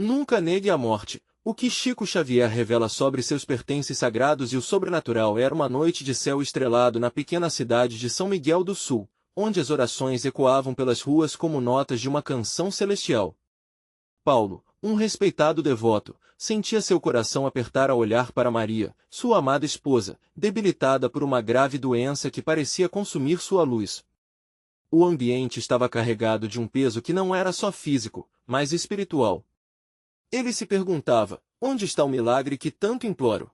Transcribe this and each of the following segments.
Nunca negue a morte. O que Chico Xavier revela sobre seus pertences sagrados e o sobrenatural era uma noite de céu estrelado na pequena cidade de São Miguel do Sul, onde as orações ecoavam pelas ruas como notas de uma canção celestial. Paulo, um respeitado devoto, sentia seu coração apertar ao olhar para Maria, sua amada esposa, debilitada por uma grave doença que parecia consumir sua luz. O ambiente estava carregado de um peso que não era só físico, mas espiritual. Ele se perguntava, onde está o milagre que tanto imploro?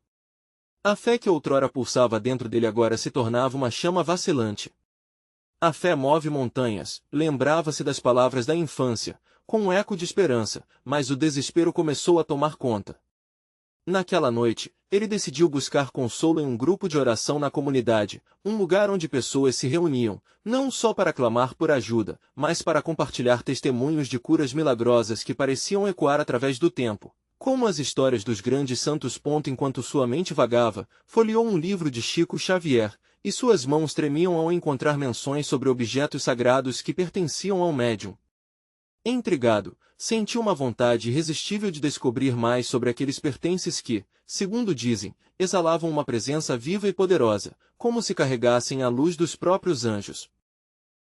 A fé que outrora pulsava dentro dele agora se tornava uma chama vacilante. A fé move montanhas, lembrava-se das palavras da infância, com um eco de esperança, mas o desespero começou a tomar conta. Naquela noite, ele decidiu buscar consolo em um grupo de oração na comunidade, um lugar onde pessoas se reuniam, não só para clamar por ajuda, mas para compartilhar testemunhos de curas milagrosas que pareciam ecoar através do tempo. Como as histórias dos grandes santos. Enquanto sua mente vagava, folheou um livro de Chico Xavier, e suas mãos tremiam ao encontrar menções sobre objetos sagrados que pertenciam ao médium. Intrigado, sentiu uma vontade irresistível de descobrir mais sobre aqueles pertences que, segundo dizem, exalavam uma presença viva e poderosa, como se carregassem a luz dos próprios anjos.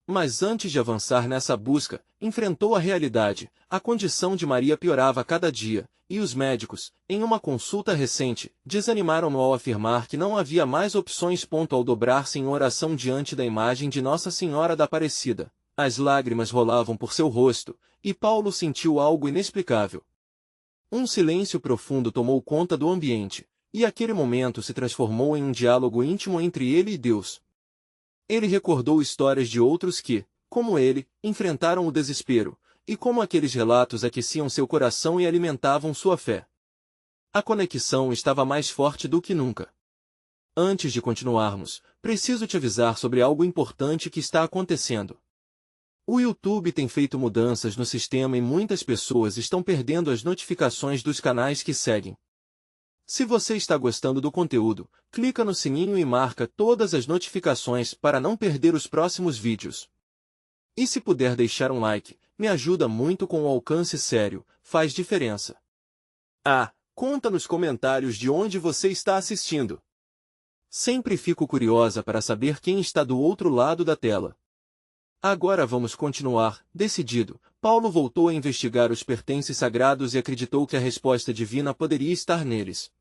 Mas antes de avançar nessa busca, enfrentou a realidade. A condição de Maria piorava a cada dia, e os médicos, em uma consulta recente, desanimaram-no ao afirmar que não havia mais opções. Ao dobrar-se em oração diante da imagem de Nossa Senhora da Aparecida, as lágrimas rolavam por seu rosto, e Paulo sentiu algo inexplicável. Um silêncio profundo tomou conta do ambiente, e aquele momento se transformou em um diálogo íntimo entre ele e Deus. Ele recordou histórias de outros que, como ele, enfrentaram o desespero, e como aqueles relatos aqueciam seu coração e alimentavam sua fé. A conexão estava mais forte do que nunca. Antes de continuarmos, preciso te avisar sobre algo importante que está acontecendo. O YouTube tem feito mudanças no sistema e muitas pessoas estão perdendo as notificações dos canais que seguem. Se você está gostando do conteúdo, clica no sininho e marca todas as notificações para não perder os próximos vídeos. E se puder deixar um like, me ajuda muito com o alcance sério, faz diferença. Conta nos comentários de onde você está assistindo. Sempre fico curiosa para saber quem está do outro lado da tela. Agora vamos continuar. Decidido, Paulo voltou a investigar os pertences sagrados e acreditou que a resposta divina poderia estar neles.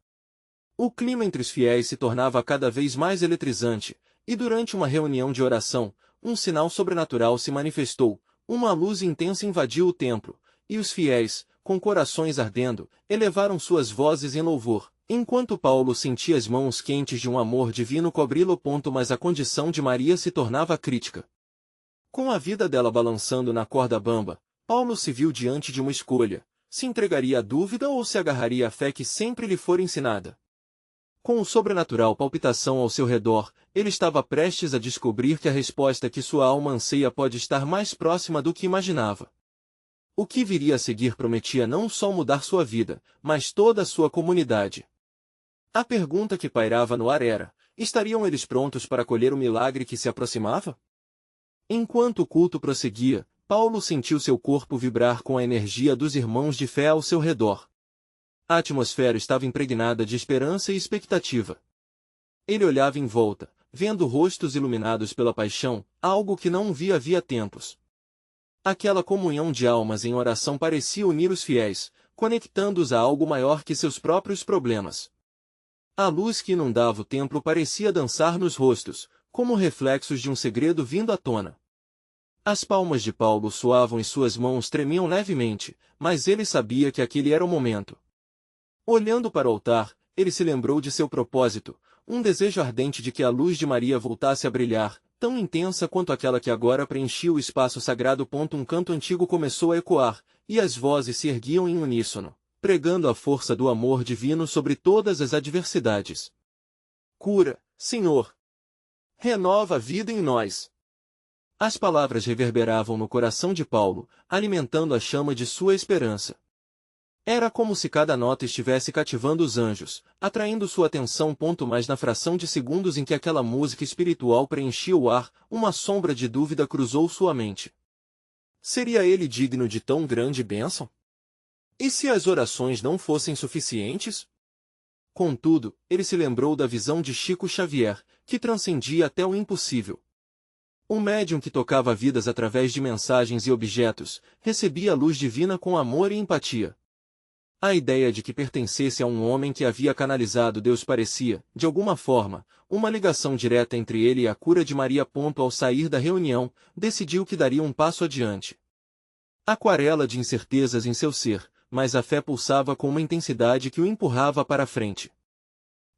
O clima entre os fiéis se tornava cada vez mais eletrizante, e durante uma reunião de oração, um sinal sobrenatural se manifestou, uma luz intensa invadiu o templo, e os fiéis, com corações ardendo, elevaram suas vozes em louvor, enquanto Paulo sentia as mãos quentes de um amor divino cobri-lo. Mas a condição de Maria se tornava crítica. Com a vida dela balançando na corda bamba, Paulo se viu diante de uma escolha: se entregaria à dúvida ou se agarraria à fé que sempre lhe fora ensinada. Com o sobrenatural palpitação ao seu redor, ele estava prestes a descobrir que a resposta que sua alma anseia pode estar mais próxima do que imaginava. O que viria a seguir prometia não só mudar sua vida, mas toda a sua comunidade. A pergunta que pairava no ar era: estariam eles prontos para acolher o milagre que se aproximava? Enquanto o culto prosseguia, Paulo sentiu seu corpo vibrar com a energia dos irmãos de fé ao seu redor. A atmosfera estava impregnada de esperança e expectativa. Ele olhava em volta, vendo rostos iluminados pela paixão, algo que não via havia tempos. Aquela comunhão de almas em oração parecia unir os fiéis, conectando-os a algo maior que seus próprios problemas. A luz que inundava o templo parecia dançar nos rostos, como reflexos de um segredo vindo à tona. As palmas de Paulo suavam e suas mãos tremiam levemente, mas ele sabia que aquele era o momento. Olhando para o altar, ele se lembrou de seu propósito, um desejo ardente de que a luz de Maria voltasse a brilhar, tão intensa quanto aquela que agora preenchia o espaço sagrado. Um canto antigo começou a ecoar, e as vozes se erguiam em uníssono, pregando a força do amor divino sobre todas as adversidades. Cura, Senhor! Renova a vida em nós! As palavras reverberavam no coração de Paulo, alimentando a chama de sua esperança. Era como se cada nota estivesse cativando os anjos, atraindo sua atenção. Mas na fração de segundos em que aquela música espiritual preenchia o ar, uma sombra de dúvida cruzou sua mente. Seria ele digno de tão grande bênção? E se as orações não fossem suficientes? Contudo, ele se lembrou da visão de Chico Xavier, que transcendia até o impossível. O médium que tocava vidas através de mensagens e objetos, recebia a luz divina com amor e empatia. A ideia de que pertencesse a um homem que havia canalizado Deus parecia, de alguma forma, uma ligação direta entre ele e a cura de Maria. Ao sair da reunião, decidiu que daria um passo adiante. Aquarela de incertezas em seu ser, mas a fé pulsava com uma intensidade que o empurrava para a frente.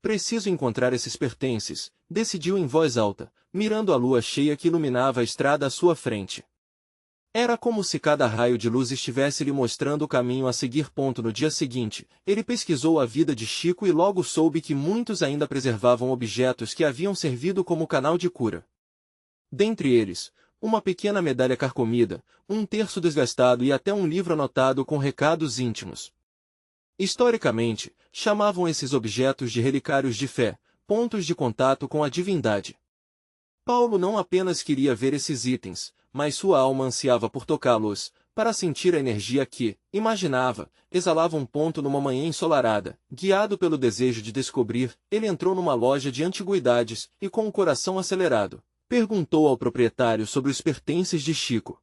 Preciso encontrar esses pertences, decidiu em voz alta, mirando a lua cheia que iluminava a estrada à sua frente. Era como se cada raio de luz estivesse lhe mostrando o caminho a seguir. No dia seguinte, ele pesquisou a vida de Chico e logo soube que muitos ainda preservavam objetos que haviam servido como canal de cura. Dentre eles, uma pequena medalha carcomida, um terço desgastado e até um livro anotado com recados íntimos. Historicamente, chamavam esses objetos de relicários de fé, pontos de contato com a divindade. Paulo não apenas queria ver esses itens, mas sua alma ansiava por tocá-los, para sentir a energia que, imaginava, exalava. Numa manhã ensolarada, guiado pelo desejo de descobrir, ele entrou numa loja de antiguidades e, com o coração acelerado, perguntou ao proprietário sobre os pertences de Chico.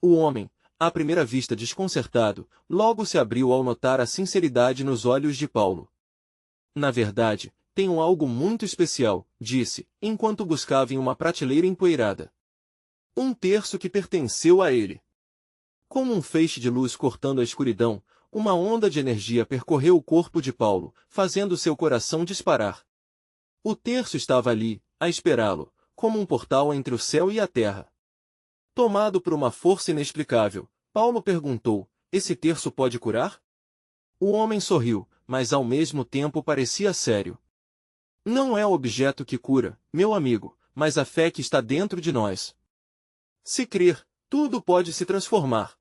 O homem, à primeira vista desconcertado, logo se abriu ao notar a sinceridade nos olhos de Paulo. Na verdade, tenho algo muito especial, disse, enquanto buscava em uma prateleira empoeirada. Um terço que pertenceu a ele. Como um feixe de luz cortando a escuridão, uma onda de energia percorreu o corpo de Paulo, fazendo seu coração disparar. O terço estava ali, a esperá-lo, como um portal entre o céu e a terra. Tomado por uma força inexplicável, Paulo perguntou: esse terço pode curar? O homem sorriu, mas ao mesmo tempo parecia sério. Não é o objeto que cura, meu amigo, mas a fé que está dentro de nós. Se crer, tudo pode se transformar.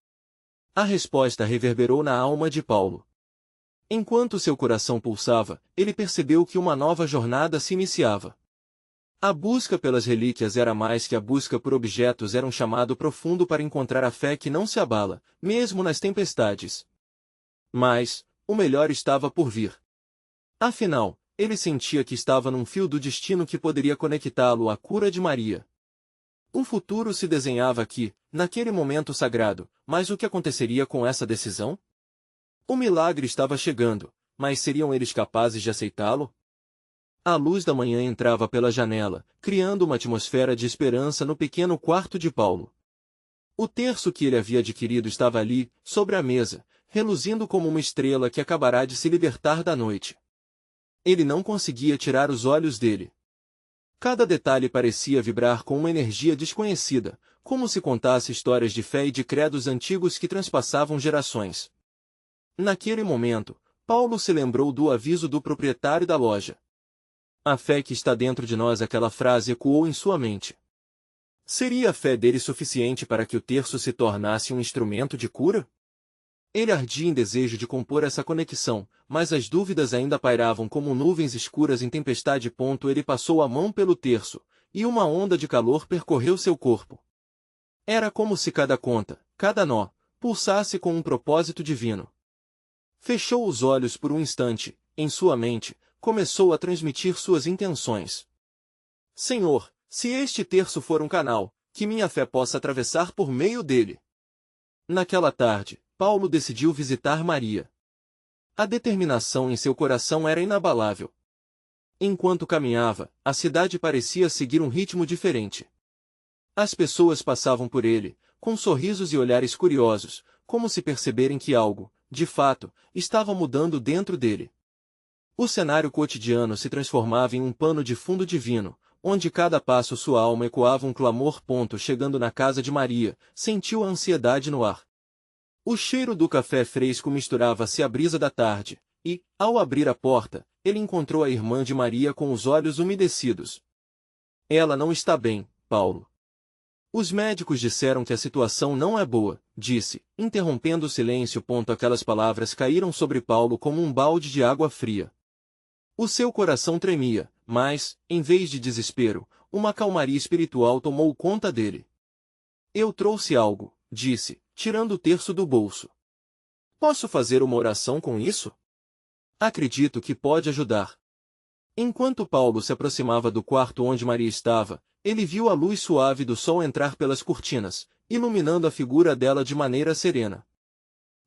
A resposta reverberou na alma de Paulo. Enquanto seu coração pulsava, ele percebeu que uma nova jornada se iniciava. A busca pelas relíquias era mais que a busca por objetos, era um chamado profundo para encontrar a fé que não se abala, mesmo nas tempestades. Mas, o melhor estava por vir. Afinal, ele sentia que estava num fio do destino que poderia conectá-lo à cura de Maria. Um futuro se desenhava aqui, naquele momento sagrado, mas o que aconteceria com essa decisão? O milagre estava chegando, mas seriam eles capazes de aceitá-lo? A luz da manhã entrava pela janela, criando uma atmosfera de esperança no pequeno quarto de Paulo. O terço que ele havia adquirido estava ali, sobre a mesa, reluzindo como uma estrela que acabará de se libertar da noite. Ele não conseguia tirar os olhos dele. Cada detalhe parecia vibrar com uma energia desconhecida, como se contasse histórias de fé e de credos antigos que transpassavam gerações. Naquele momento, Paulo se lembrou do aviso do proprietário da loja. A fé que está dentro de nós, aquela frase ecoou em sua mente. Seria a fé dele suficiente para que o terço se tornasse um instrumento de cura? Ele ardia em desejo de compor essa conexão, mas as dúvidas ainda pairavam como nuvens escuras em tempestade. Ele passou a mão pelo terço, e uma onda de calor percorreu seu corpo. Era como se cada conta, cada nó, pulsasse com um propósito divino. Fechou os olhos por um instante, em sua mente, começou a transmitir suas intenções. Senhor, se este terço for um canal, que minha fé possa atravessar por meio dele. Naquela tarde, Paulo decidiu visitar Maria. A determinação em seu coração era inabalável. Enquanto caminhava, a cidade parecia seguir um ritmo diferente. As pessoas passavam por ele, com sorrisos e olhares curiosos, como se perceberem que algo, de fato, estava mudando dentro dele. O cenário cotidiano se transformava em um pano de fundo divino, onde cada passo sua alma ecoava um clamor. Chegando na casa de Maria, sentiu a ansiedade no ar. O cheiro do café fresco misturava-se à brisa da tarde, e, ao abrir a porta, ele encontrou a irmã de Maria com os olhos umedecidos. Ela não está bem, Paulo. Os médicos disseram que a situação não é boa, disse, interrompendo o silêncio. Aquelas palavras caíram sobre Paulo como um balde de água fria. O seu coração tremia, mas, em vez de desespero, uma calmaria espiritual tomou conta dele. Eu trouxe algo, disse, tirando o terço do bolso. Posso fazer uma oração com isso? Acredito que pode ajudar. Enquanto Paulo se aproximava do quarto onde Maria estava, ele viu a luz suave do sol entrar pelas cortinas, iluminando a figura dela de maneira serena.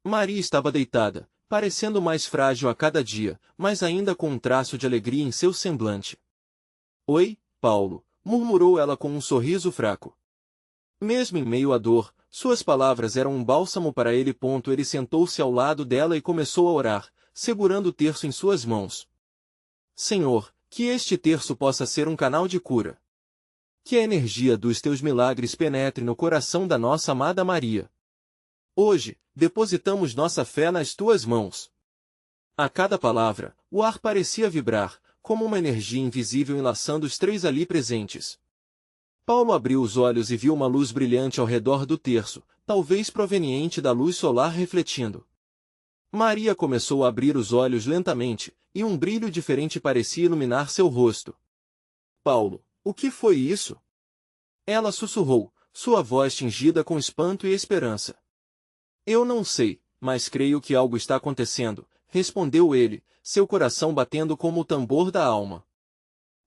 Maria estava deitada, parecendo mais frágil a cada dia, mas ainda com um traço de alegria em seu semblante. Oi, Paulo, murmurou ela com um sorriso fraco. Mesmo em meio à dor, suas palavras eram um bálsamo para ele. Ele sentou-se ao lado dela e começou a orar, segurando o terço em suas mãos. Senhor, que este terço possa ser um canal de cura. Que a energia dos teus milagres penetre no coração da nossa amada Maria. Hoje, depositamos nossa fé nas tuas mãos. A cada palavra, o ar parecia vibrar, como uma energia invisível enlaçando os três ali presentes. Paulo abriu os olhos e viu uma luz brilhante ao redor do terço, talvez proveniente da luz solar refletindo. Maria começou a abrir os olhos lentamente, e um brilho diferente parecia iluminar seu rosto. Paulo, o que foi isso? Ela sussurrou, sua voz tingida com espanto e esperança. Eu não sei, mas creio que algo está acontecendo, respondeu ele, seu coração batendo como o tambor da alma.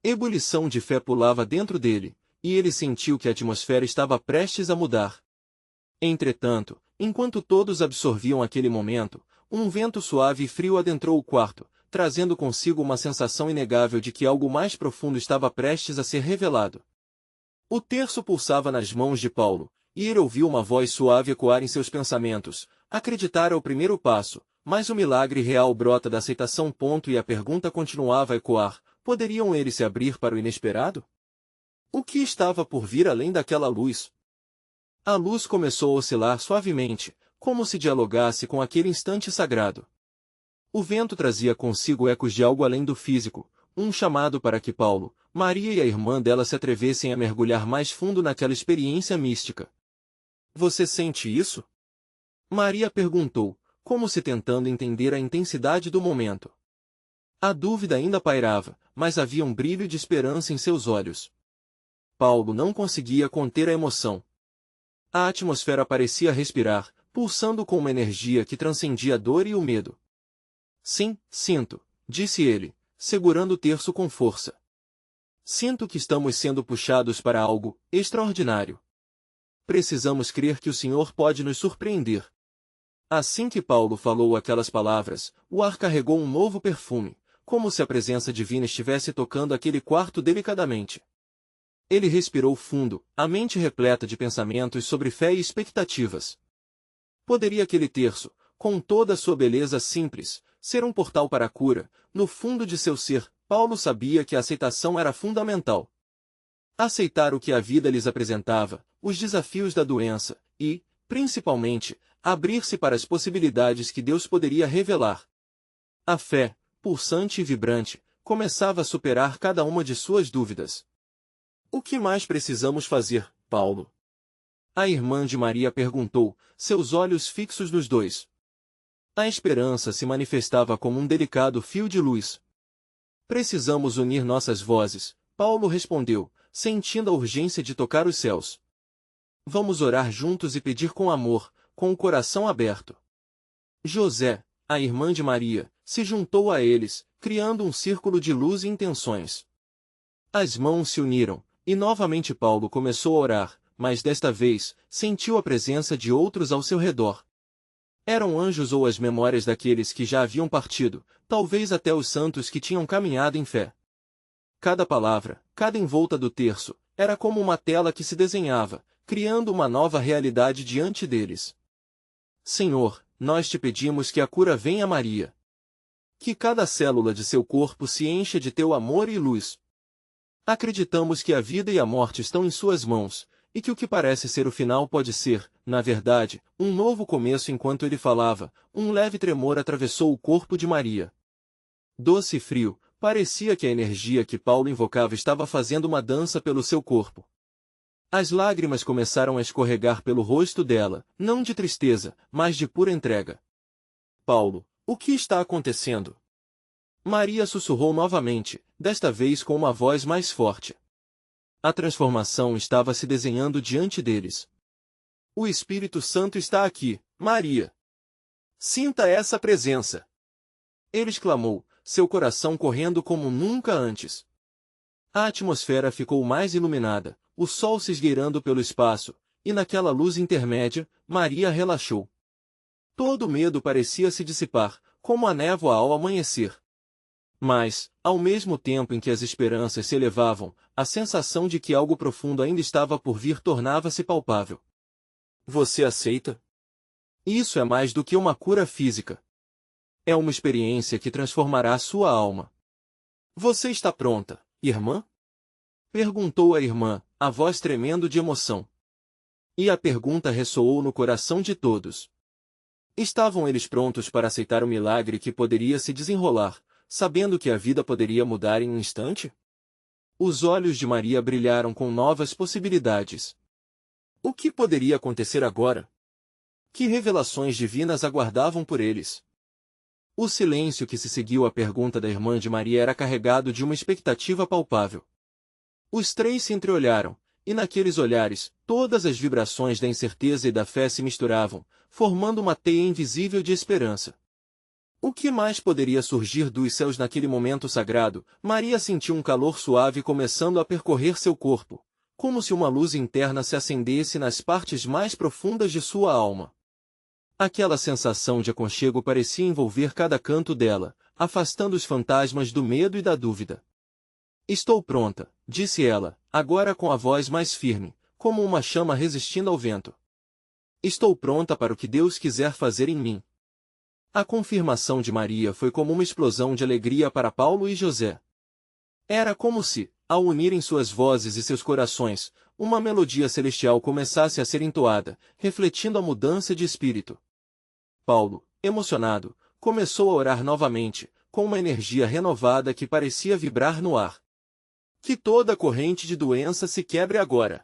Ebulição de fé pulava dentro dele, e ele sentiu que a atmosfera estava prestes a mudar. Entretanto, enquanto todos absorviam aquele momento, um vento suave e frio adentrou o quarto, trazendo consigo uma sensação inegável de que algo mais profundo estava prestes a ser revelado. O terço pulsava nas mãos de Paulo, e ele ouviu uma voz suave ecoar em seus pensamentos. Acreditar é o primeiro passo, mas o milagre real brota da aceitação. E a pergunta continuava a ecoar: poderiam eles se abrir para o inesperado? O que estava por vir além daquela luz? A luz começou a oscilar suavemente, como se dialogasse com aquele instante sagrado. O vento trazia consigo ecos de algo além do físico, um chamado para que Paulo, Maria e a irmã dela se atrevessem a mergulhar mais fundo naquela experiência mística. Você sente isso? Maria perguntou, como se tentando entender a intensidade do momento. A dúvida ainda pairava, mas havia um brilho de esperança em seus olhos. Paulo não conseguia conter a emoção. A atmosfera parecia respirar, pulsando com uma energia que transcendia a dor e o medo. Sim, sinto, disse ele, segurando o terço com força. Sinto que estamos sendo puxados para algo extraordinário. Precisamos crer que o Senhor pode nos surpreender. Assim que Paulo falou aquelas palavras, o ar carregou um novo perfume, como se a presença divina estivesse tocando aquele quarto delicadamente. Ele respirou fundo, a mente repleta de pensamentos sobre fé e expectativas. Poderia aquele terço, com toda a sua beleza simples, ser um portal para a cura? No fundo de seu ser, Paulo sabia que a aceitação era fundamental. Aceitar o que a vida lhes apresentava, os desafios da doença, e, principalmente, abrir-se para as possibilidades que Deus poderia revelar. A fé, pulsante e vibrante, começava a superar cada uma de suas dúvidas. O que mais precisamos fazer, Paulo? A irmã de Maria perguntou, seus olhos fixos nos dois. A esperança se manifestava como um delicado fio de luz. Precisamos unir nossas vozes, Paulo respondeu, sentindo a urgência de tocar os céus. Vamos orar juntos e pedir com amor, com o coração aberto. José, a irmã de Maria, se juntou a eles, criando um círculo de luz e intenções. As mãos se uniram, e novamente Paulo começou a orar, mas desta vez, sentiu a presença de outros ao seu redor. Eram anjos ou as memórias daqueles que já haviam partido, talvez até os santos que tinham caminhado em fé. Cada palavra, cada envolta do terço, era como uma tela que se desenhava, criando uma nova realidade diante deles. Senhor, nós te pedimos que a cura venha a Maria. Que cada célula de seu corpo se encha de teu amor e luz. Acreditamos que a vida e a morte estão em suas mãos, e que o que parece ser o final pode ser, na verdade, um novo começo. Enquanto ele falava, um leve tremor atravessou o corpo de Maria. Doce e frio, parecia que a energia que Paulo invocava estava fazendo uma dança pelo seu corpo. As lágrimas começaram a escorregar pelo rosto dela, não de tristeza, mas de pura entrega. Paulo, o que está acontecendo? Maria sussurrou novamente, desta vez com uma voz mais forte. A transformação estava se desenhando diante deles. O Espírito Santo está aqui, Maria. Sinta essa presença! Ele exclamou, seu coração correndo como nunca antes. A atmosfera ficou mais iluminada, o sol se esgueirando pelo espaço, e naquela luz intermédia, Maria relaxou. Todo o medo parecia se dissipar, como a névoa ao amanhecer. Mas, ao mesmo tempo em que as esperanças se elevavam, a sensação de que algo profundo ainda estava por vir tornava-se palpável. Você aceita? Isso é mais do que uma cura física. É uma experiência que transformará sua alma. Você está pronta, irmã? Perguntou a irmã, a voz tremendo de emoção. E a pergunta ressoou no coração de todos. Estavam eles prontos para aceitar o milagre que poderia se desenrolar, sabendo que a vida poderia mudar em um instante? Os olhos de Maria brilharam com novas possibilidades. O que poderia acontecer agora? Que revelações divinas aguardavam por eles? O silêncio que se seguiu à pergunta da irmã de Maria era carregado de uma expectativa palpável. Os três se entreolharam, e naqueles olhares, todas as vibrações da incerteza e da fé se misturavam, formando uma teia invisível de esperança. O que mais poderia surgir dos céus naquele momento sagrado? Maria sentiu um calor suave começando a percorrer seu corpo, como se uma luz interna se acendesse nas partes mais profundas de sua alma. Aquela sensação de aconchego parecia envolver cada canto dela, afastando os fantasmas do medo e da dúvida. Estou pronta, disse ela, agora com a voz mais firme, como uma chama resistindo ao vento. Estou pronta para o que Deus quiser fazer em mim. A confirmação de Maria foi como uma explosão de alegria para Paulo e José. Era como se, ao unirem suas vozes e seus corações, uma melodia celestial começasse a ser entoada, refletindo a mudança de espírito. Paulo, emocionado, começou a orar novamente, com uma energia renovada que parecia vibrar no ar. Que toda corrente de doença se quebre agora.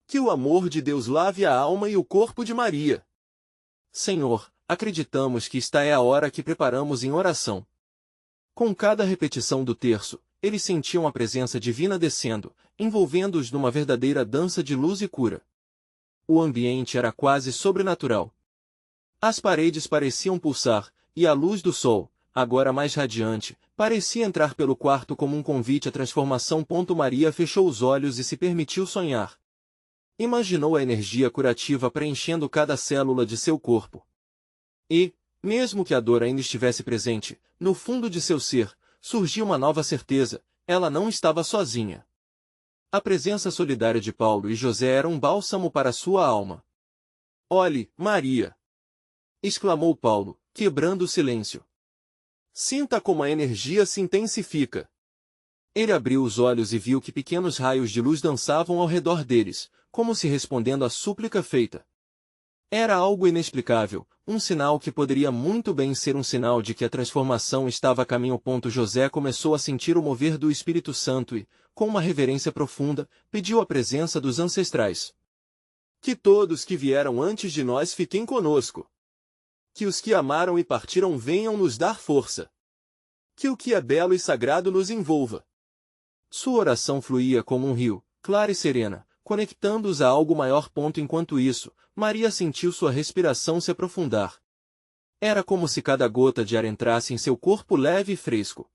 Que o amor de Deus lave a alma e o corpo de Maria. Senhor, acreditamos que esta é a hora que preparamos em oração. Com cada repetição do terço, eles sentiam a presença divina descendo, envolvendo-os numa verdadeira dança de luz e cura. O ambiente era quase sobrenatural. As paredes pareciam pulsar, e a luz do sol, agora mais radiante, parecia entrar pelo quarto como um convite à transformação. Maria fechou os olhos e se permitiu sonhar. Imaginou a energia curativa preenchendo cada célula de seu corpo. E, mesmo que a dor ainda estivesse presente, no fundo de seu ser, surgiu uma nova certeza: ela não estava sozinha. A presença solidária de Paulo e José era um bálsamo para sua alma. Olhe, Maria! Exclamou Paulo, quebrando o silêncio. Sinta como a energia se intensifica. Ele abriu os olhos e viu que pequenos raios de luz dançavam ao redor deles, como se respondendo à súplica feita. Era algo inexplicável, um sinal que poderia muito bem ser um sinal de que a transformação estava a caminho. José começou a sentir o mover do Espírito Santo e, com uma reverência profunda, pediu a presença dos ancestrais. Que todos que vieram antes de nós fiquem conosco. Que os que amaram e partiram venham nos dar força. Que o que é belo e sagrado nos envolva. Sua oração fluía como um rio, clara e serena, conectando-os a algo maior. Enquanto isso, Maria sentiu sua respiração se aprofundar. Era como se cada gota de ar entrasse em seu corpo leve e fresco.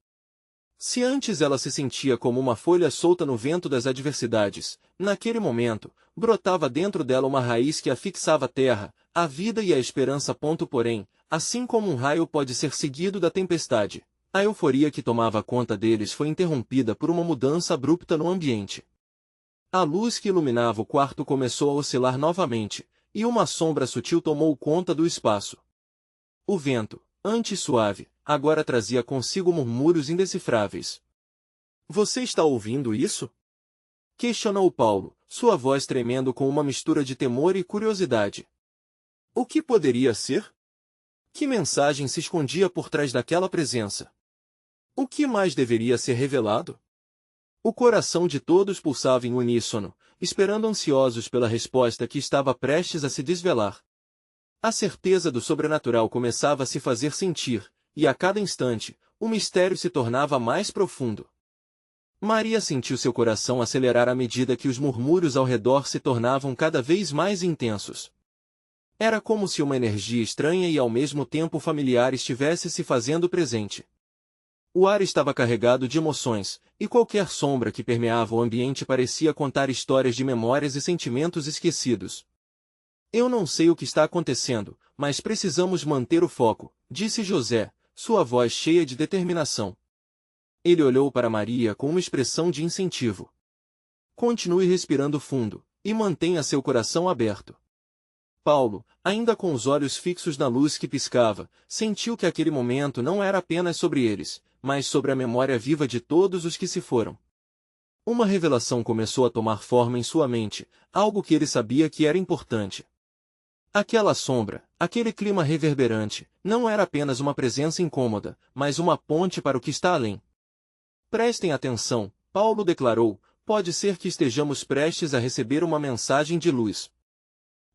Se antes ela se sentia como uma folha solta no vento das adversidades, naquele momento, brotava dentro dela uma raiz que a fixava a terra, a vida e a esperança. Porém, assim como um raio pode ser seguido da tempestade, a euforia que tomava conta deles foi interrompida por uma mudança abrupta no ambiente. A luz que iluminava o quarto começou a oscilar novamente, e uma sombra sutil tomou conta do espaço. O vento, antes suave, agora trazia consigo murmúrios indecifráveis. Você está ouvindo isso? Questionou Paulo, sua voz tremendo com uma mistura de temor e curiosidade. O que poderia ser? Que mensagem se escondia por trás daquela presença? O que mais deveria ser revelado? O coração de todos pulsava em uníssono, esperando ansiosos pela resposta que estava prestes a se desvelar. A certeza do sobrenatural começava a se fazer sentir, e a cada instante, o mistério se tornava mais profundo. Maria sentiu seu coração acelerar à medida que os murmúrios ao redor se tornavam cada vez mais intensos. Era como se uma energia estranha e ao mesmo tempo familiar estivesse se fazendo presente. O ar estava carregado de emoções, e qualquer sombra que permeava o ambiente parecia contar histórias de memórias e sentimentos esquecidos. Eu não sei o que está acontecendo, mas precisamos manter o foco, disse José, sua voz cheia de determinação. Ele olhou para Maria com uma expressão de incentivo. Continue respirando fundo, e mantenha seu coração aberto. Paulo, ainda com os olhos fixos na luz que piscava, sentiu que aquele momento não era apenas sobre eles, mas sobre a memória viva de todos os que se foram. Uma revelação começou a tomar forma em sua mente, algo que ele sabia que era importante. Aquela sombra, aquele clima reverberante, não era apenas uma presença incômoda, mas uma ponte para o que está além. Prestem atenção, Paulo declarou, pode ser que estejamos prestes a receber uma mensagem de luz.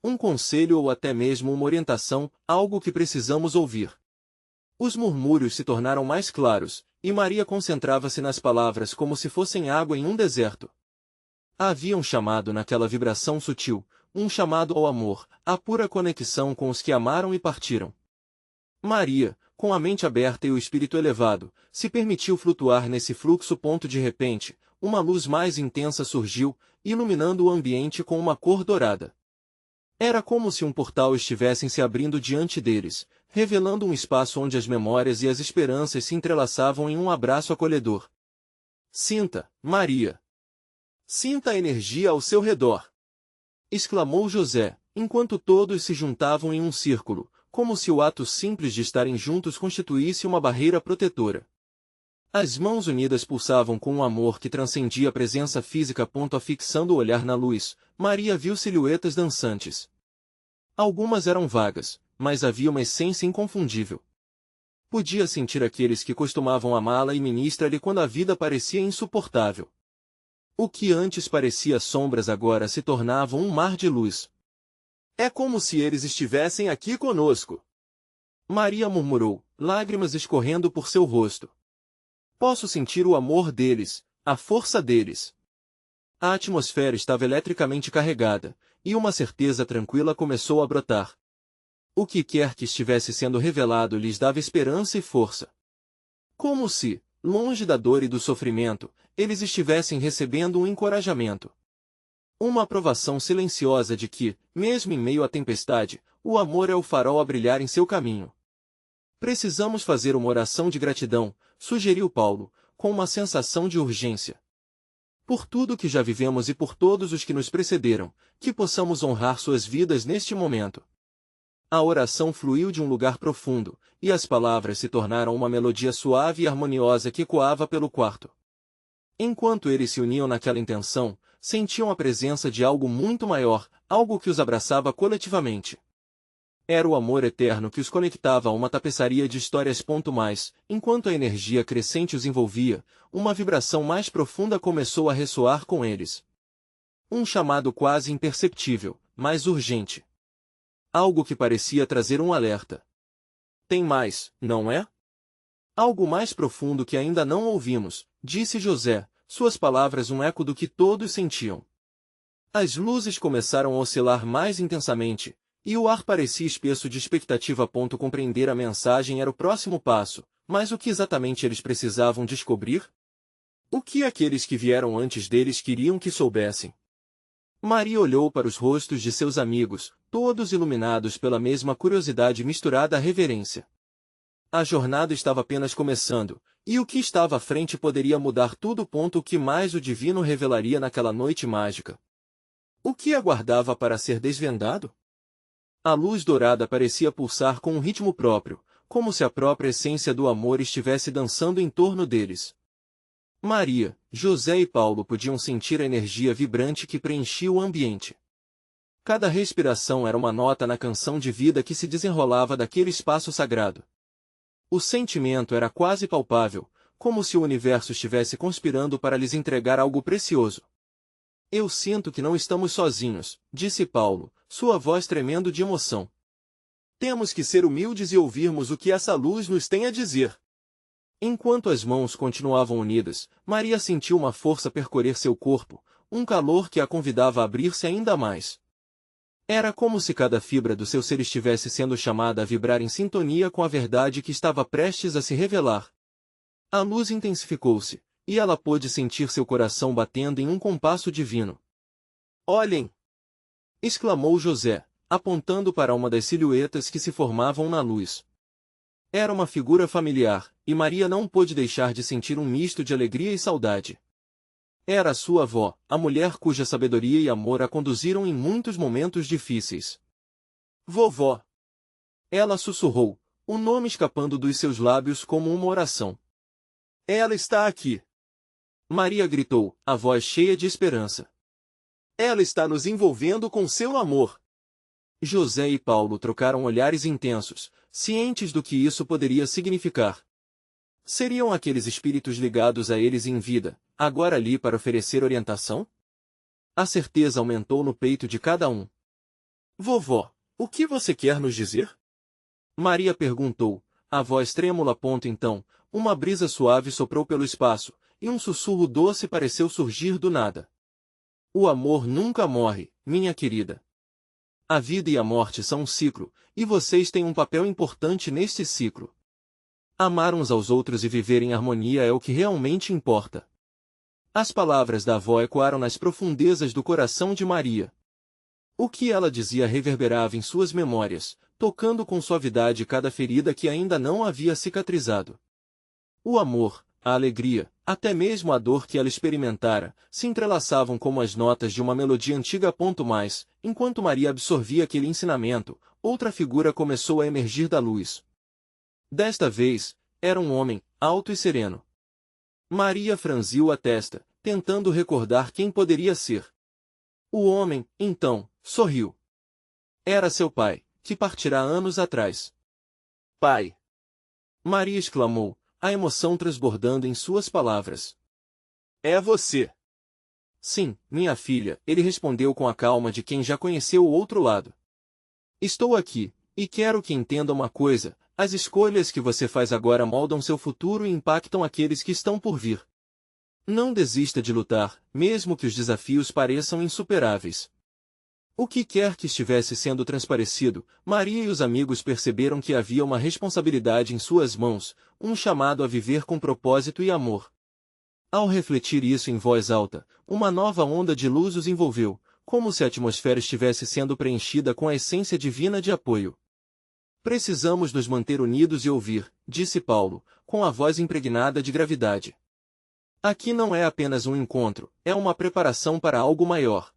Um conselho ou até mesmo uma orientação, algo que precisamos ouvir. Os murmúrios se tornaram mais claros, e Maria concentrava-se nas palavras como se fossem água em um deserto. Havia um chamado naquela vibração sutil, um chamado ao amor, à pura conexão com os que amaram e partiram. Maria, com a mente aberta e o espírito elevado, se permitiu flutuar nesse fluxo. De repente, uma luz mais intensa surgiu, iluminando o ambiente com uma cor dourada. Era como se um portal estivesse se abrindo diante deles, revelando um espaço onde as memórias e as esperanças se entrelaçavam em um abraço acolhedor. Sinta, Maria. Sinta a energia ao seu redor! Exclamou José, enquanto todos se juntavam em um círculo, como se o ato simples de estarem juntos constituísse uma barreira protetora. As mãos unidas pulsavam com um amor que transcendia a presença física. Afixando o olhar na luz, Maria viu silhuetas dançantes. Algumas eram vagas, mas havia uma essência inconfundível. Podia sentir aqueles que costumavam amá-la e ministrar-lhe quando a vida parecia insuportável. O que antes parecia sombras agora se tornavam um mar de luz. É como se eles estivessem aqui conosco. Maria murmurou, lágrimas escorrendo por seu rosto. Posso sentir o amor deles, a força deles. A atmosfera estava eletricamente carregada, e uma certeza tranquila começou a brotar. O que quer que estivesse sendo revelado lhes dava esperança e força. Como se, longe da dor e do sofrimento, eles estivessem recebendo um encorajamento. Uma aprovação silenciosa de que, mesmo em meio à tempestade, o amor é o farol a brilhar em seu caminho. Precisamos fazer uma oração de gratidão, sugeriu Paulo, com uma sensação de urgência. Por tudo que já vivemos e por todos os que nos precederam, que possamos honrar suas vidas neste momento. A oração fluiu de um lugar profundo, e as palavras se tornaram uma melodia suave e harmoniosa que ecoava pelo quarto. Enquanto eles se uniam naquela intenção, sentiam a presença de algo muito maior, algo que os abraçava coletivamente. Era o amor eterno que os conectava a uma tapeçaria de histórias. Mais, enquanto a energia crescente os envolvia, uma vibração mais profunda começou a ressoar com eles. Um chamado quase imperceptível, mas urgente. Algo que parecia trazer um alerta. Tem mais, não é? Algo mais profundo que ainda não ouvimos, disse José, suas palavras um eco do que todos sentiam. As luzes começaram a oscilar mais intensamente, e o ar parecia espesso de expectativa. Compreender a mensagem era o próximo passo, mas o que exatamente eles precisavam descobrir? O que aqueles que vieram antes deles queriam que soubessem? Maria olhou para os rostos de seus amigos, todos iluminados pela mesma curiosidade misturada à reverência. A jornada estava apenas começando, e o que estava à frente poderia mudar tudo. O que mais o divino revelaria naquela noite mágica? O que aguardava para ser desvendado? A luz dourada parecia pulsar com um ritmo próprio, como se a própria essência do amor estivesse dançando em torno deles. Maria, José e Paulo podiam sentir a energia vibrante que preenchia o ambiente. Cada respiração era uma nota na canção de vida que se desenrolava daquele espaço sagrado. O sentimento era quase palpável, como se o universo estivesse conspirando para lhes entregar algo precioso. Eu sinto que não estamos sozinhos, disse Paulo, sua voz tremendo de emoção. Temos que ser humildes e ouvirmos o que essa luz nos tem a dizer. Enquanto as mãos continuavam unidas, Maria sentiu uma força percorrer seu corpo, um calor que a convidava a abrir-se ainda mais. Era como se cada fibra do seu ser estivesse sendo chamada a vibrar em sintonia com a verdade que estava prestes a se revelar. A luz intensificou-se, e ela pôde sentir seu coração batendo em um compasso divino. "Olhem!" exclamou José, apontando para uma das silhuetas que se formavam na luz. Era uma figura familiar, e Maria não pôde deixar de sentir um misto de alegria e saudade. Era sua avó, a mulher cuja sabedoria e amor a conduziram em muitos momentos difíceis. "Vovó!" Ela sussurrou, o nome escapando dos seus lábios como uma oração. "Ela está aqui!" Maria gritou, a voz cheia de esperança. "Ela está nos envolvendo com seu amor!" José e Paulo trocaram olhares intensos, cientes do que isso poderia significar. Seriam aqueles espíritos ligados a eles em vida, agora ali para oferecer orientação? A certeza aumentou no peito de cada um. "Vovó, o que você quer nos dizer?" Maria perguntou, a voz trêmula. Então, uma brisa suave soprou pelo espaço, e um sussurro doce pareceu surgir do nada. "O amor nunca morre, minha querida. A vida e a morte são um ciclo, e vocês têm um papel importante neste ciclo. Amar uns aos outros e viver em harmonia é o que realmente importa." As palavras da avó ecoaram nas profundezas do coração de Maria. O que ela dizia reverberava em suas memórias, tocando com suavidade cada ferida que ainda não havia cicatrizado. O amor, a alegria, até mesmo a dor que ela experimentara, se entrelaçavam como as notas de uma melodia antiga. Mais, enquanto Maria absorvia aquele ensinamento, outra figura começou a emergir da luz. Desta vez, era um homem, alto e sereno. Maria franziu a testa, tentando recordar quem poderia ser. O homem, então, sorriu. Era seu pai, que partira anos atrás. "Pai!" Maria exclamou, a emoção transbordando em suas palavras. "É você!" "Sim, minha filha", ele respondeu com a calma de quem já conheceu o outro lado. "Estou aqui, e quero que entenda uma coisa: as escolhas que você faz agora moldam seu futuro e impactam aqueles que estão por vir. Não desista de lutar, mesmo que os desafios pareçam insuperáveis." O que quer que estivesse sendo transparecido, Maria e os amigos perceberam que havia uma responsabilidade em suas mãos, um chamado a viver com propósito e amor. Ao refletir isso em voz alta, uma nova onda de luz os envolveu, como se a atmosfera estivesse sendo preenchida com a essência divina de apoio. "Precisamos nos manter unidos e ouvir", disse Paulo, com a voz impregnada de gravidade. "Aqui não é apenas um encontro, é uma preparação para algo maior."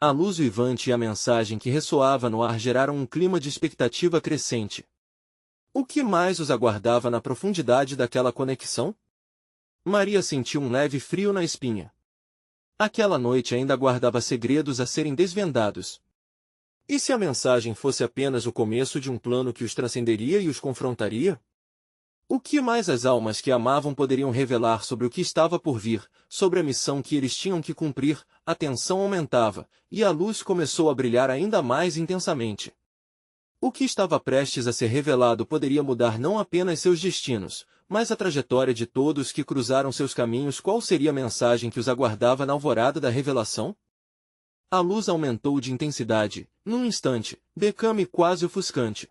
A luz vivante e a mensagem que ressoava no ar geraram um clima de expectativa crescente. O que mais os aguardava na profundidade daquela conexão? Maria sentiu um leve frio na espinha. Aquela noite ainda guardava segredos a serem desvendados. E se a mensagem fosse apenas o começo de um plano que os transcenderia e os confrontaria? O que mais as almas que amavam poderiam revelar sobre o que estava por vir, sobre a missão que eles tinham que cumprir? A tensão aumentava, e a luz começou a brilhar ainda mais intensamente. O que estava prestes a ser revelado poderia mudar não apenas seus destinos, mas a trajetória de todos que cruzaram seus caminhos. Qual seria a mensagem que os aguardava na alvorada da revelação? A luz aumentou de intensidade, num instante, became quase ofuscante.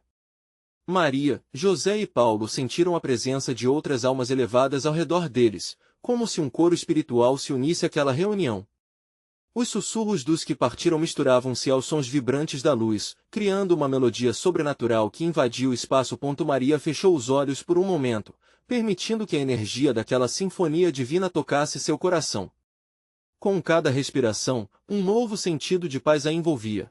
Maria, José e Paulo sentiram a presença de outras almas elevadas ao redor deles, como se um coro espiritual se unisse àquela reunião. Os sussurros dos que partiram misturavam-se aos sons vibrantes da luz, criando uma melodia sobrenatural que invadiu o espaço. Maria fechou os olhos por um momento, permitindo que a energia daquela sinfonia divina tocasse seu coração. Com cada respiração, um novo sentido de paz a envolvia.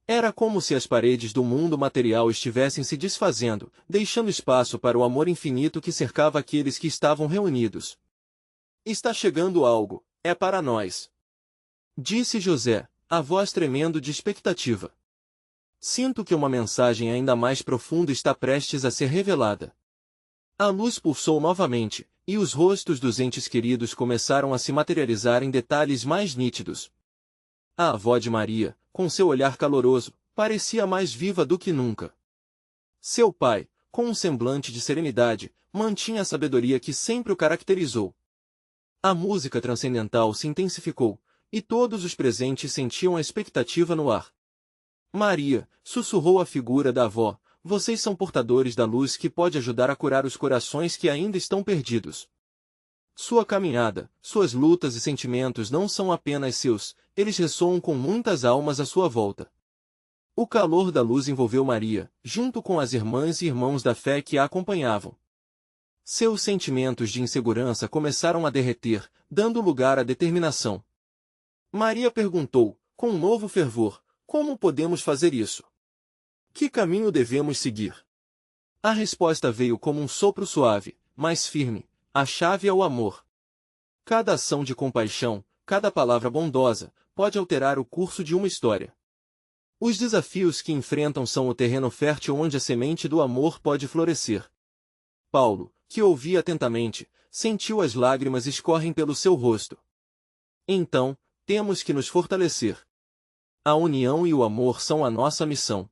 Era como se as paredes do mundo material estivessem se desfazendo, deixando espaço para o amor infinito que cercava aqueles que estavam reunidos. "Está chegando algo, é para nós", disse José, a voz tremendo de expectativa. "Sinto que uma mensagem ainda mais profunda está prestes a ser revelada." A luz pulsou novamente, e os rostos dos entes queridos começaram a se materializar em detalhes mais nítidos. A avó de Maria, com seu olhar caloroso, parecia mais viva do que nunca. Seu pai, com um semblante de serenidade, mantinha a sabedoria que sempre o caracterizou. A música transcendental se intensificou, e todos os presentes sentiam a expectativa no ar. Maria, sussurrou a figura da avó, vocês são portadores da luz que pode ajudar a curar os corações que ainda estão perdidos. Sua caminhada, suas lutas e sentimentos não são apenas seus, eles ressoam com muitas almas à sua volta. O calor da luz envolveu Maria, junto com as irmãs e irmãos da fé que a acompanhavam. Seus sentimentos de insegurança começaram a derreter, dando lugar à determinação. Maria perguntou, com um novo fervor, como podemos fazer isso? Que caminho devemos seguir? A resposta veio como um sopro suave, mas firme. A chave é o amor. Cada ação de compaixão, cada palavra bondosa, pode alterar o curso de uma história. Os desafios que enfrentam são o terreno fértil onde a semente do amor pode florescer. Paulo, que ouvia atentamente, sentiu as lágrimas escorrem pelo seu rosto. Então, temos que nos fortalecer. A união e o amor são a nossa missão.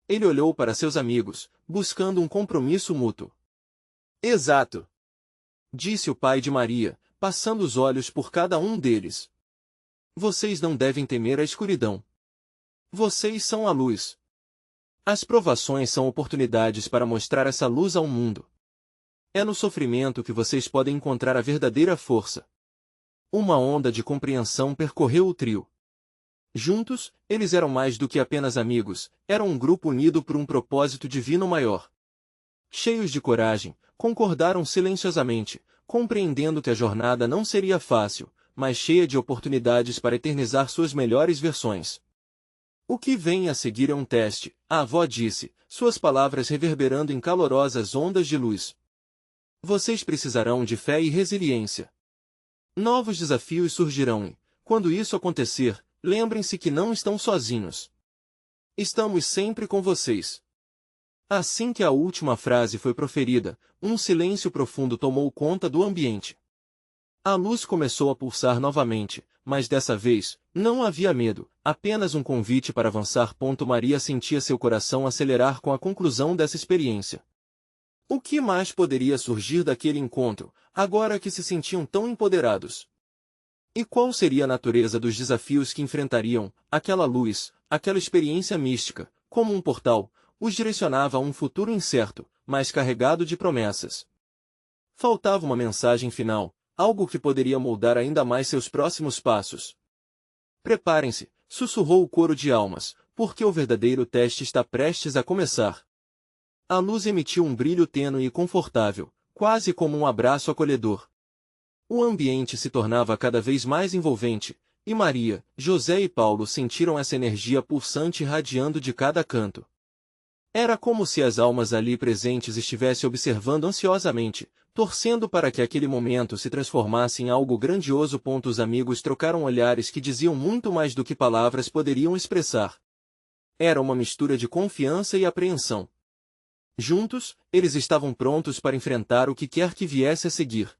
Ele olhou para seus amigos, buscando um compromisso mútuo. Exato, disse o pai de Maria, passando os olhos por cada um deles. Vocês não devem temer a escuridão. Vocês são a luz. As provações são oportunidades para mostrar essa luz ao mundo. É no sofrimento que vocês podem encontrar a verdadeira força. Uma onda de compreensão percorreu o trio. Juntos, eles eram mais do que apenas amigos, eram um grupo unido por um propósito divino maior. Cheios de coragem, concordaram silenciosamente, compreendendo que a jornada não seria fácil, mas cheia de oportunidades para eternizar suas melhores versões. O que vem a seguir é um teste, a avó disse, suas palavras reverberando em calorosas ondas de luz. Vocês precisarão de fé e resiliência. Novos desafios surgirão e, quando isso acontecer, lembrem-se que não estão sozinhos. Estamos sempre com vocês. Assim que a última frase foi proferida, um silêncio profundo tomou conta do ambiente. A luz começou a pulsar novamente, mas dessa vez, não havia medo, apenas um convite para avançar. Maria sentia seu coração acelerar com a conclusão dessa experiência. O que mais poderia surgir daquele encontro, agora que se sentiam tão empoderados? E qual seria a natureza dos desafios que enfrentariam? Aquela luz, aquela experiência mística, como um portal, os direcionava a um futuro incerto, mas carregado de promessas. Faltava uma mensagem final, algo que poderia moldar ainda mais seus próximos passos. Preparem-se, sussurrou o coro de almas, porque o verdadeiro teste está prestes a começar. A luz emitiu um brilho tênue e confortável, quase como um abraço acolhedor. O ambiente se tornava cada vez mais envolvente, e Maria, José e Paulo sentiram essa energia pulsante irradiando de cada canto. Era como se as almas ali presentes estivessem observando ansiosamente, torcendo para que aquele momento se transformasse em algo grandioso. Os amigos trocaram olhares que diziam muito mais do que palavras poderiam expressar. Era uma mistura de confiança e apreensão. Juntos, eles estavam prontos para enfrentar o que quer que viesse a seguir.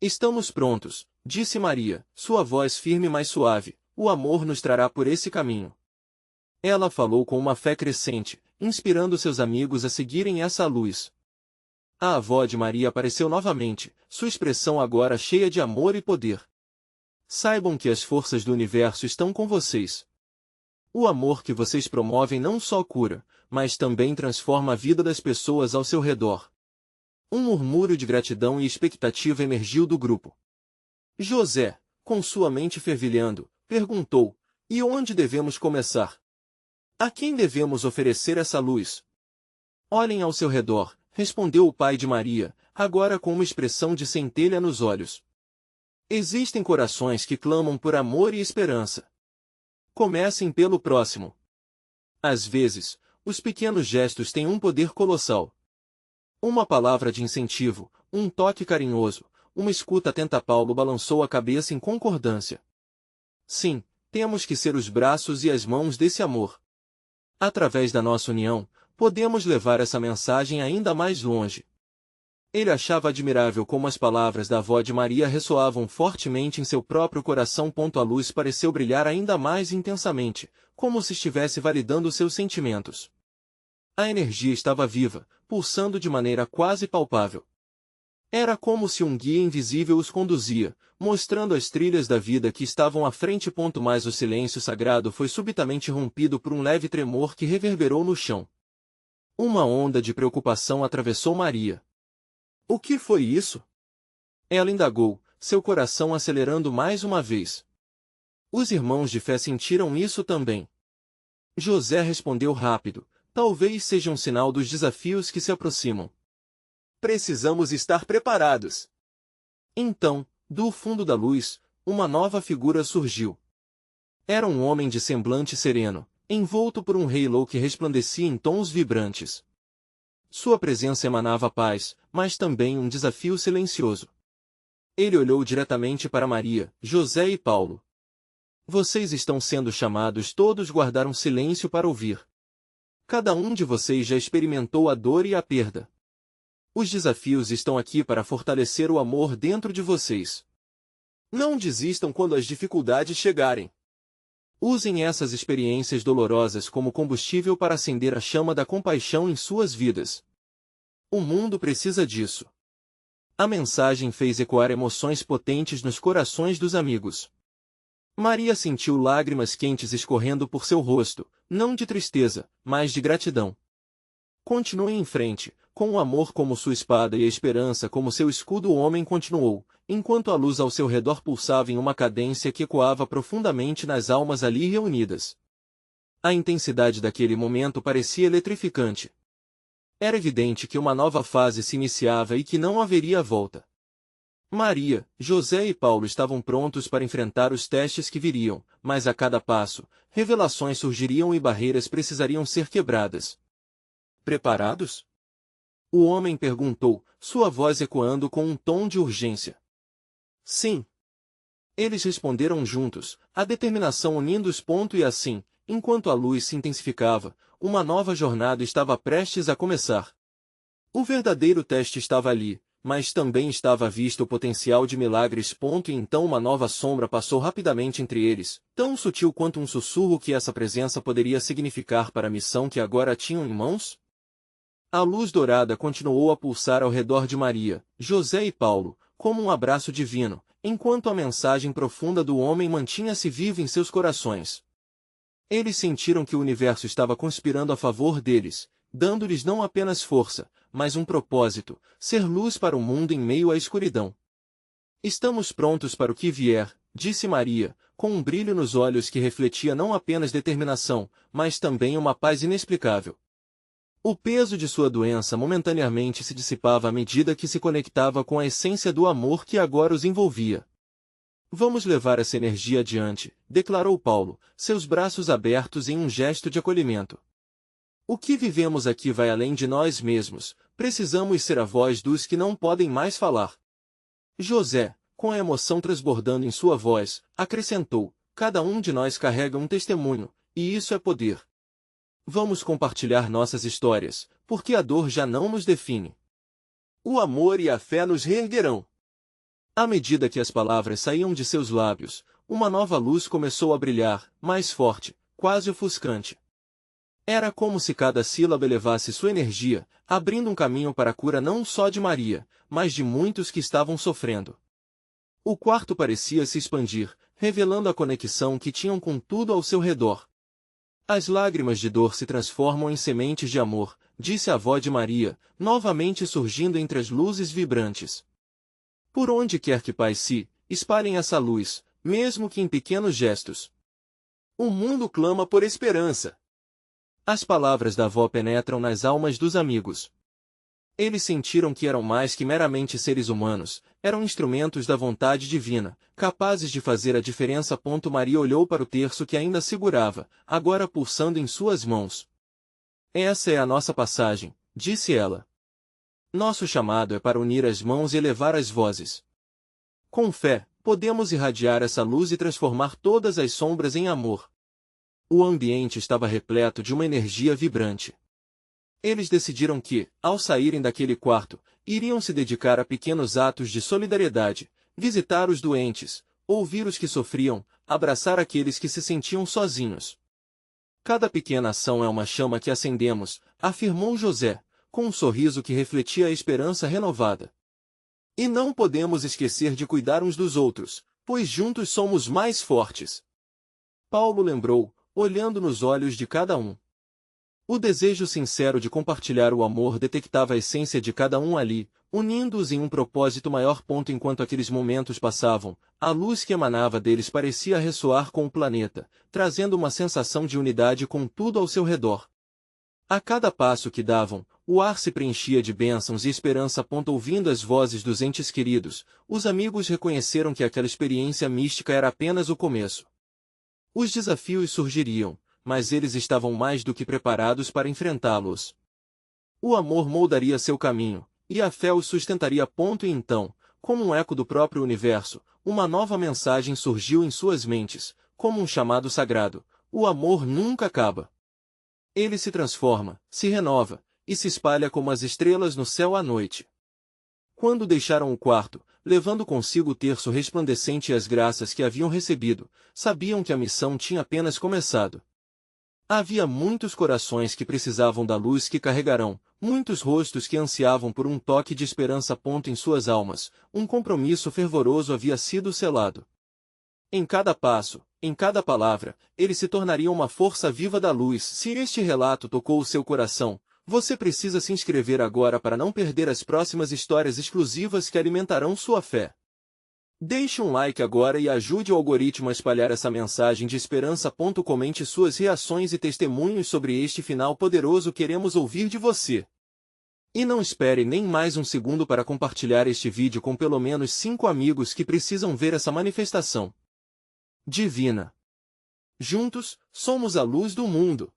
Estamos prontos, disse Maria, sua voz firme mas suave, o amor nos trará por esse caminho. Ela falou com uma fé crescente, inspirando seus amigos a seguirem essa luz. A avó de Maria apareceu novamente, sua expressão agora cheia de amor e poder. Saibam que as forças do universo estão com vocês. O amor que vocês promovem não só cura, mas também transforma a vida das pessoas ao seu redor. Um murmúrio de gratidão e expectativa emergiu do grupo. José, com sua mente fervilhando, perguntou, e onde devemos começar? A quem devemos oferecer essa luz? Olhem ao seu redor, respondeu o pai de Maria, agora com uma expressão de centelha nos olhos. Existem corações que clamam por amor e esperança. Comecem pelo próximo. Às vezes, os pequenos gestos têm um poder colossal. Uma palavra de incentivo, um toque carinhoso, uma escuta atenta. Paulo balançou a cabeça em concordância. Sim, temos que ser os braços e as mãos desse amor. Através da nossa união, podemos levar essa mensagem ainda mais longe. Ele achava admirável como as palavras da avó de Maria ressoavam fortemente em seu próprio coração. A luz pareceu brilhar ainda mais intensamente, como se estivesse validando seus sentimentos. A energia estava viva, pulsando de maneira quase palpável. Era como se um guia invisível os conduzia, mostrando as trilhas da vida que estavam à frente. Mas o silêncio sagrado foi subitamente rompido por um leve tremor que reverberou no chão. Uma onda de preocupação atravessou Maria. O que foi isso? Ela indagou, seu coração acelerando mais uma vez. Os irmãos de fé sentiram isso também. José respondeu rápido, talvez seja um sinal dos desafios que se aproximam. Precisamos estar preparados. Então, do fundo da luz, uma nova figura surgiu. Era um homem de semblante sereno, envolto por um halo que resplandecia em tons vibrantes. Sua presença emanava paz, mas também um desafio silencioso. Ele olhou diretamente para Maria, José e Paulo. Vocês estão sendo chamados. Todos guardaram silêncio para ouvir. Cada um de vocês já experimentou a dor e a perda. Os desafios estão aqui para fortalecer o amor dentro de vocês. Não desistam quando as dificuldades chegarem. Usem essas experiências dolorosas como combustível para acender a chama da compaixão em suas vidas. O mundo precisa disso. A mensagem fez ecoar emoções potentes nos corações dos amigos. Maria sentiu lágrimas quentes escorrendo por seu rosto, não de tristeza, mas de gratidão. Continuem em frente, com o amor como sua espada e a esperança como seu escudo. O homem continuou, enquanto a luz ao seu redor pulsava em uma cadência que ecoava profundamente nas almas ali reunidas. A intensidade daquele momento parecia eletrificante. Era evidente que uma nova fase se iniciava e que não haveria volta. Maria, José e Paulo estavam prontos para enfrentar os testes que viriam, mas a cada passo, revelações surgiriam e barreiras precisariam ser quebradas. Preparados? O homem perguntou, sua voz ecoando com um tom de urgência. Sim. Eles responderam juntos, a determinação unindo-os. E assim, enquanto a luz se intensificava, uma nova jornada estava prestes a começar. O verdadeiro teste estava ali, mas também estava à vista o potencial de milagres. E então uma nova sombra passou rapidamente entre eles, tão sutil quanto um sussurro. Que essa presença poderia significar para a missão que agora tinham em mãos? A luz dourada continuou a pulsar ao redor de Maria, José e Paulo, como um abraço divino, enquanto a mensagem profunda do homem mantinha-se viva em seus corações. Eles sentiram que o universo estava conspirando a favor deles, dando-lhes não apenas força, mas um propósito, ser luz para o mundo em meio à escuridão. Estamos prontos para o que vier, disse Maria, com um brilho nos olhos que refletia não apenas determinação, mas também uma paz inexplicável. O peso de sua doença momentaneamente se dissipava à medida que se conectava com a essência do amor que agora os envolvia. Vamos levar essa energia adiante, declarou Paulo, seus braços abertos em um gesto de acolhimento. O que vivemos aqui vai além de nós mesmos, precisamos ser a voz dos que não podem mais falar. José, com a emoção transbordando em sua voz, acrescentou, cada um de nós carrega um testemunho, e isso é poder. Vamos compartilhar nossas histórias, porque a dor já não nos define. O amor e a fé nos reerguerão. À medida que as palavras saíam de seus lábios, uma nova luz começou a brilhar, mais forte, quase ofuscante. Era como se cada sílaba elevasse sua energia, abrindo um caminho para a cura não só de Maria, mas de muitos que estavam sofrendo. O quarto parecia se expandir, revelando a conexão que tinham com tudo ao seu redor. As lágrimas de dor se transformam em sementes de amor, disse a avó de Maria, novamente surgindo entre as luzes vibrantes. Por onde quer que passe, espalhem essa luz, mesmo que em pequenos gestos. O mundo clama por esperança. As palavras da avó penetram nas almas dos amigos. Eles sentiram que eram mais que meramente seres humanos, eram instrumentos da vontade divina, capazes de fazer a diferença. Maria olhou para o terço que ainda segurava, agora pulsando em suas mãos. Essa é a nossa passagem, disse ela. Nosso chamado é para unir as mãos e elevar as vozes. Com fé, podemos irradiar essa luz e transformar todas as sombras em amor. O ambiente estava repleto de uma energia vibrante. Eles decidiram que, ao saírem daquele quarto, iriam se dedicar a pequenos atos de solidariedade, visitar os doentes, ouvir os que sofriam, abraçar aqueles que se sentiam sozinhos. Cada pequena ação é uma chama que acendemos, afirmou José, com um sorriso que refletia a esperança renovada. E não podemos esquecer de cuidar uns dos outros, pois juntos somos mais fortes. Paulo lembrou, olhando nos olhos de cada um. O desejo sincero de compartilhar o amor detectava a essência de cada um ali, unindo-os em um propósito maior. Enquanto aqueles momentos passavam, a luz que emanava deles parecia ressoar com o planeta, trazendo uma sensação de unidade com tudo ao seu redor. A cada passo que davam, o ar se preenchia de bênçãos e esperança. Ouvindo as vozes dos entes queridos, os amigos reconheceram que aquela experiência mística era apenas o começo. Os desafios surgiriam, mas eles estavam mais do que preparados para enfrentá-los. O amor moldaria seu caminho, e a fé os sustentaria. E então, como um eco do próprio universo, uma nova mensagem surgiu em suas mentes, como um chamado sagrado: o amor nunca acaba. Ele se transforma, se renova, e se espalha como as estrelas no céu à noite. Quando deixaram o quarto, levando consigo o terço resplandecente e as graças que haviam recebido, sabiam que a missão tinha apenas começado. Havia muitos corações que precisavam da luz que carregarão, muitos rostos que ansiavam por um toque de esperança. Em suas almas, um compromisso fervoroso havia sido selado. Em cada passo, em cada palavra, eles se tornariam uma força viva da luz. Se este relato tocou o seu coração, você precisa se inscrever agora para não perder as próximas histórias exclusivas que alimentarão sua fé. Deixe um like agora e ajude o algoritmo a espalhar essa mensagem de esperança. Comente suas reações e testemunhos sobre este final poderoso. Queremos ouvir de você. E não espere nem mais um segundo para compartilhar este vídeo com pelo menos 5 amigos que precisam ver essa manifestação divina. Juntos, somos a luz do mundo.